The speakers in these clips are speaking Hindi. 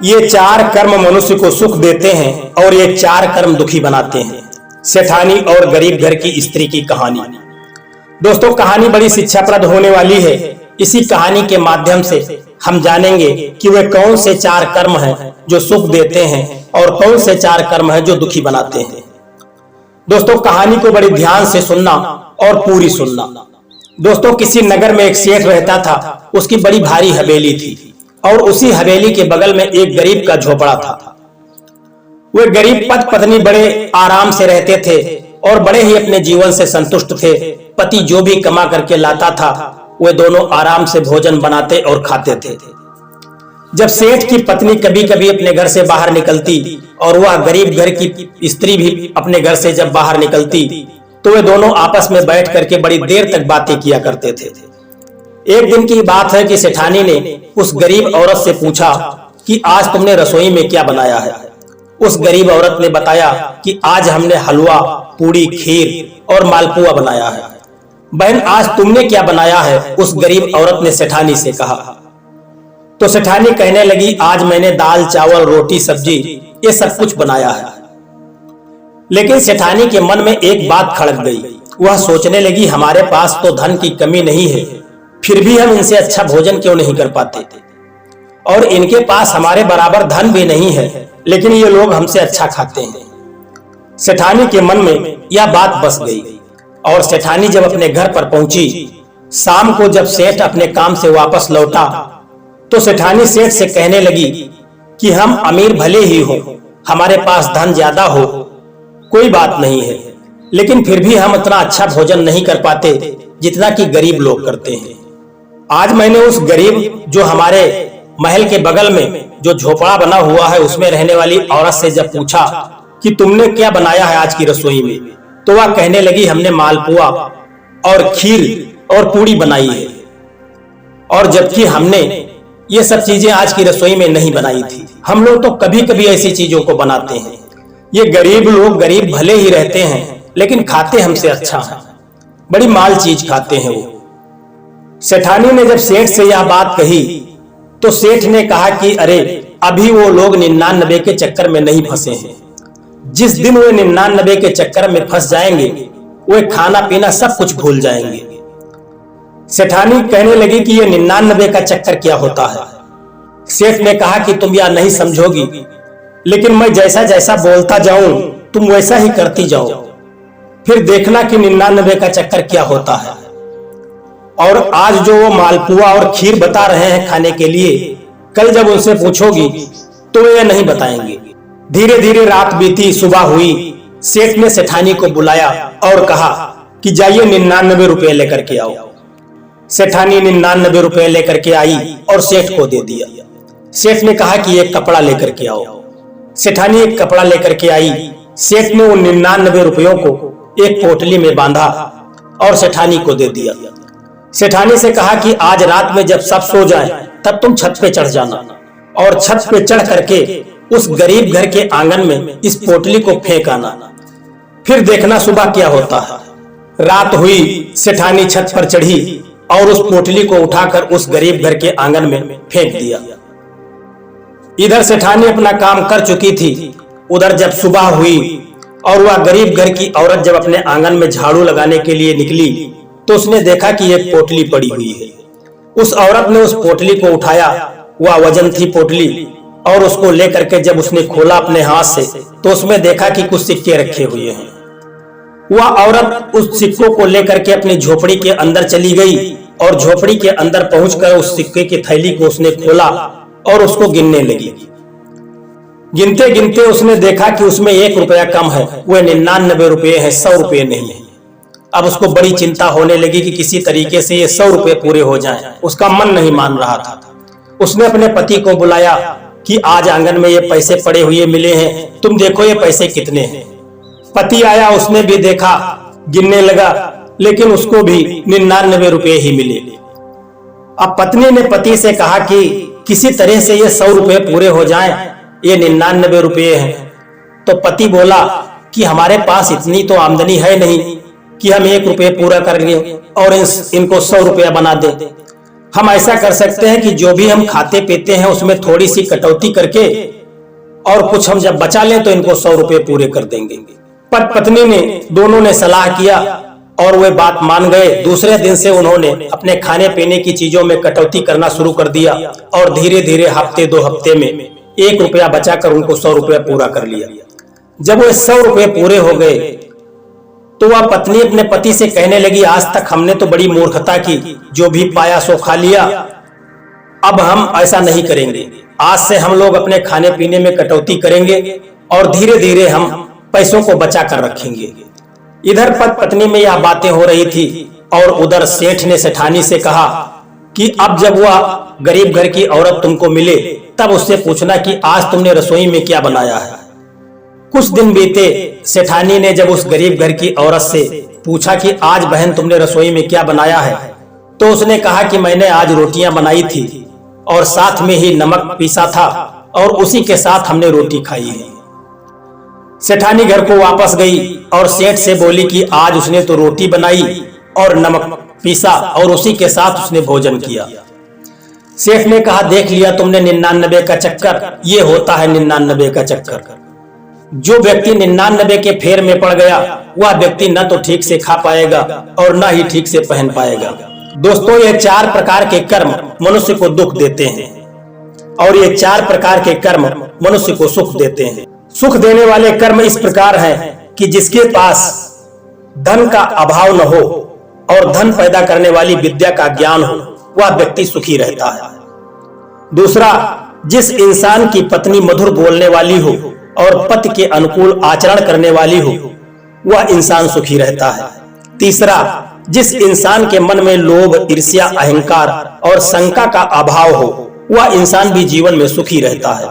ये चार कर्म मनुष्य को सुख देते हैं और ये चार कर्म दुखी बनाते हैं। सेठानी और गरीब घर की स्त्री की कहानी। दोस्तों, कहानी बड़ी शिक्षाप्रद होने वाली है। इसी कहानी के माध्यम से हम जानेंगे कि वे कौन से चार कर्म हैं जो सुख देते हैं और कौन से चार कर्म हैं जो दुखी बनाते हैं। दोस्तों, कहानी को बड़ी ध्यान से सुनना और पूरी सुनना। दोस्तों, किसी नगर में एक सेठ रहता था। उसकी बड़ी भारी हवेली थी और उसी हवेली के बगल में एक गरीब का झोपड़ा था। वे गरीब पति पत्नी बड़े आराम से रहते थे और बड़े ही अपने जीवन से संतुष्ट थे। पति जो भी कमा करके लाता था वे दोनों आराम से भोजन बनाते और खाते थे। जब सेठ की पत्नी कभी कभी अपने घर से बाहर निकलती और वह गरीब घर की स्त्री भी अपने घर से जब बाहर निकलती तो वे दोनों आपस में बैठ करके बड़ी देर तक बातें किया करते थे। एक दिन की बात है कि सेठानी ने उस गरीब औरत से पूछा कि आज तुमने रसोई में क्या बनाया है। उस गरीब औरत ने बताया कि आज हमने हलवा, पूड़ी, खीर और मालपुआ बनाया है। बहन, आज तुमने क्या बनाया है? उस गरीब औरत ने सेठानी से कहा। तो सेठानी कहने लगी, आज मैंने दाल, चावल, रोटी, सब्जी ये सब कुछ बनाया है। लेकिन सेठानी के मन में एक बात खड़क गई। वह सोचने लगी, हमारे पास तो धन की कमी नहीं है, फिर भी हम इनसे अच्छा भोजन क्यों नहीं कर पाते, और इनके पास हमारे बराबर धन भी नहीं है लेकिन ये लोग हमसे अच्छा खाते हैं। सेठानी के मन में यह बात बस गई और सेठानी जब अपने घर पर पहुंची, शाम को जब सेठ अपने काम से वापस लौटा तो सेठानी सेठ से कहने लगी कि हम अमीर भले ही हो, हमारे पास धन ज्यादा हो, कोई बात नहीं है, लेकिन फिर भी हम इतना अच्छा भोजन नहीं कर पाते जितना कि गरीब लोग करते हैं। आज मैंने उस गरीब जो हमारे महल के बगल में जो झोपड़ा बना हुआ है उसमें रहने वाली औरत से जब पूछा कि तुमने क्या बनाया है आज की रसोई में, तो वह कहने लगी, हमने मालपुआ और खीर और पूड़ी बनाई है, और जबकि हमने ये सब चीजें आज की रसोई में नहीं बनाई थी। हम लोग तो कभी कभी ऐसी चीजों को बनाते हैं। ये गरीब लोग गरीब भले ही रहते हैं लेकिन खाते हमसे अच्छा है, बड़ी माल चीज खाते हैं वो। सेठानी ने जब सेठ से यह बात कही तो सेठ ने कहा कि अरे, अभी वो लोग 99 के चक्कर में नहीं फंसे हैं। जिस दिन वे 99 के चक्कर में फंस जाएंगे वे खाना पीना सब कुछ भूल जाएंगे। सेठानी कहने लगी कि ये 99 का चक्कर क्या होता है। सेठ ने कहा कि तुम यह नहीं समझोगी, लेकिन मैं जैसा जैसा बोलता जाऊं तुम वैसा ही करती जाओ, फिर देखना कि 99 का चक्कर क्या होता है। और आज जो वो मालपुआ और खीर बता रहे हैं खाने के लिए, कल जब उनसे पूछोगी तो वे नहीं बताएंगे। धीरे धीरे रात बीती, सुबह हुई। सेठ ने सेठानी को बुलाया और कहा कि जाइए 99 रुपए लेकर के आओ। सेठानी 99 रुपए लेकर के आई और सेठ को दे दिया। सेठ ने कहा कि एक कपड़ा लेकर के आओ। सेठानी एक कपड़ा लेकर के आई। सेठ ने उन 99 रुपयों को एक पोटली में बांधा और सेठानी को दे दिया। सेठानी से कहा कि आज रात में जब सब सो जाएं, तब तुम छत पे चढ़ जाना और छत पे चढ़ करके उस गरीब घर के आंगन में इस पोटली को फेंक आना, फिर देखना सुबह क्या होता है। रात हुई, सेठानी छत पर चढ़ी और उस पोटली को उठाकर उस गरीब घर के आंगन में फेंक दिया। इधर सेठानी अपना काम कर चुकी थी, उधर जब सुबह हुई और वह गरीब घर की औरत जब अपने आंगन में झाड़ू लगाने के लिए निकली तो उसने देखा कि एक पोटली पड़ी हुई है। उस औरत ने उस पोटली को उठाया, वह वजन थी पोटली, और उसको लेकर के जब उसने खोला अपने हाथ से तो उसमें देखा कि कुछ सिक्के रखे हुए हैं। वह औरत उस सिक्कों को लेकर के अपनी झोपड़ी के अंदर चली गई और झोपड़ी के अंदर पहुंचकर उस सिक्के की थैली को उसने खोला और उसको गिनने लगी। गिनते गिनते उसने देखा कि उसमें 1 रुपया कम है, वह 99 रुपये है, 100 रुपये नहीं है। अब उसको बड़ी चिंता होने लगी कि किसी तरीके से ये 100 रुपये पूरे हो जाएं। उसका मन नहीं मान रहा था। उसने अपने पति को बुलाया कि आज आंगन में ये पैसे पड़े हुए मिले हैं, तुम देखो ये पैसे कितने हैं। पति आया, उसने भी देखा, गिनने लगा, लेकिन उसको भी 99 रुपये ही मिले। अब पत्नी ने पति से कहा कि किसी तरह से ये 100 रुपये पूरे हो जाएं, ये 99 रुपये हैं। तो पति बोला कि हमारे पास इतनी तो आमदनी है नहीं कि हम 1 रुपये पूरा कर लें और इनको 100 रुपया बना दें। हम ऐसा कर सकते हैं कि जो भी हम खाते पीते हैं उसमें थोड़ी सी कटौती करके और कुछ हम जब बचा लें तो इनको 100 रुपए पूरे कर देंगे। पर पत्नी ने दोनों ने सलाह किया और वे बात मान गए। दूसरे दिन से उन्होंने अपने खाने पीने की चीजों में कटौती करना शुरू कर दिया और धीरे धीरे हफ्ते 2 हफ्ते में 1 रुपया बचाकर उनको 100 रुपया पूरा कर लिया। जब वो 100 रुपये पूरे हो गए तो वह पत्नी अपने पति से कहने लगी, आज तक हमने तो बड़ी मूर्खता की, जो भी पाया सो खा लिया, अब हम ऐसा नहीं करेंगे। आज से हम लोग अपने खाने पीने में कटौती करेंगे और धीरे धीरे हम पैसों को बचा कर रखेंगे। इधर पत्नी में यह बातें हो रही थी और उधर सेठ ने सेठानी से कहा कि अब जब वह गरीब घर की औरत तुमको मिले तब उससे पूछना कि आज तुमने रसोई में क्या बनाया है। कुछ दिन बीते, सेठानी ने जब उस गरीब घर की औरत से पूछा कि आज बहन तुमने रसोई में क्या बनाया है, तो उसने कहा कि मैंने आज रोटियां बनाई थी और साथ में ही नमक पीसा था और उसी के साथ हमने रोटी खाई है। सेठानी घर को वापस गई और सेठ से बोली कि आज उसने तो रोटी बनाई और नमक पीसा और उसी के साथ उसने भोजन किया। सेठ ने कहा, देख लिया तुमने 99 का चक्कर, ये होता है 99 का चक्कर। जो व्यक्ति 99 के फेर में पड़ गया वह व्यक्ति न तो ठीक से खा पाएगा और न ही ठीक से पहन पाएगा। दोस्तों, ये 4 प्रकार के कर्म मनुष्य को दुख देते हैं और ये 4 प्रकार के कर्म मनुष्य को सुख देते हैं। सुख देने वाले कर्म इस प्रकार हैं कि जिसके पास धन का अभाव न हो और धन पैदा करने वाली विद्या का ज्ञान हो, वह व्यक्ति सुखी रहता है। दूसरा, जिस इंसान की पत्नी मधुर बोलने वाली हो और पति के अनुकूल आचरण करने वाली हो, वह इंसान सुखी रहता है। तीसरा, जिस इंसान के मन में लोभ, ईर्ष्या, अहंकार और शंका का अभाव हो, वह इंसान भी जीवन में सुखी रहता है।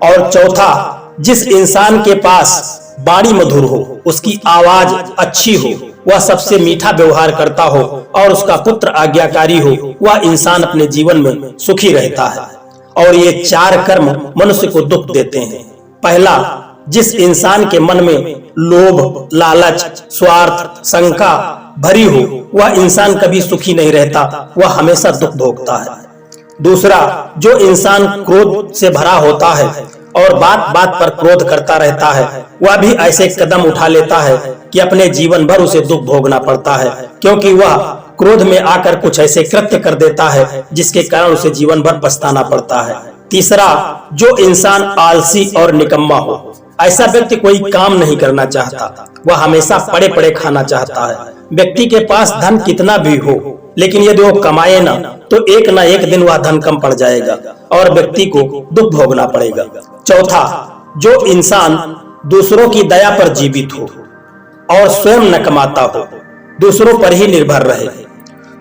और चौथा, जिस इंसान के पास वाणी मधुर हो, उसकी आवाज अच्छी हो, वह सबसे मीठा व्यवहार करता हो और उसका पुत्र आज्ञाकारी हो, वह इंसान अपने जीवन में सुखी रहता है। और ये 4 कर्म मनुष्य को दुख देते हैं। पहला, जिस इंसान के मन में लोभ, लालच, स्वार्थ, शंका भरी हो, वह इंसान कभी सुखी नहीं रहता, वह हमेशा दुख भोगता है। दूसरा, जो इंसान क्रोध से भरा होता है और बात बात पर क्रोध करता रहता है, वह भी ऐसे कदम उठा लेता है कि अपने जीवन भर उसे दुख भोगना पड़ता है, क्योंकि वह क्रोध में आकर कुछ ऐसे कृत्य कर देता है जिसके कारण उसे जीवन भर पछताना पड़ता है। तीसरा, जो इंसान आलसी और निकम्मा हो, ऐसा व्यक्ति कोई काम नहीं करना चाहता, वह हमेशा पड़े पड़े खाना चाहता है। व्यक्ति के पास धन कितना भी हो, लेकिन यदि वो कमाए ना तो एक ना एक दिन वह धन कम पड़ जाएगा और व्यक्ति को दुख भोगना पड़ेगा। चौथा, जो इंसान दूसरों की दया पर जीवित हो और स्वयं न कमाता हो, दूसरों पर ही निर्भर रहे,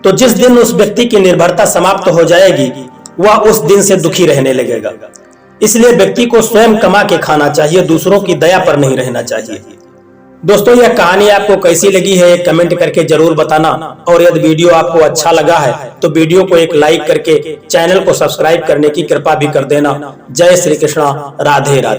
तो जिस दिन उस व्यक्ति की निर्भरता समाप्त हो जाएगी वह उस दिन से दुखी रहने लगेगा। इसलिए व्यक्ति को स्वयं कमा के खाना चाहिए, दूसरों की दया पर नहीं रहना चाहिए। दोस्तों, यह कहानी आपको कैसी लगी है कमेंट करके जरूर बताना और यदि वीडियो आपको अच्छा लगा है तो वीडियो को एक लाइक करके चैनल को सब्सक्राइब करने की कृपा भी कर देना। जय श्री कृष्णा, राधे राधे।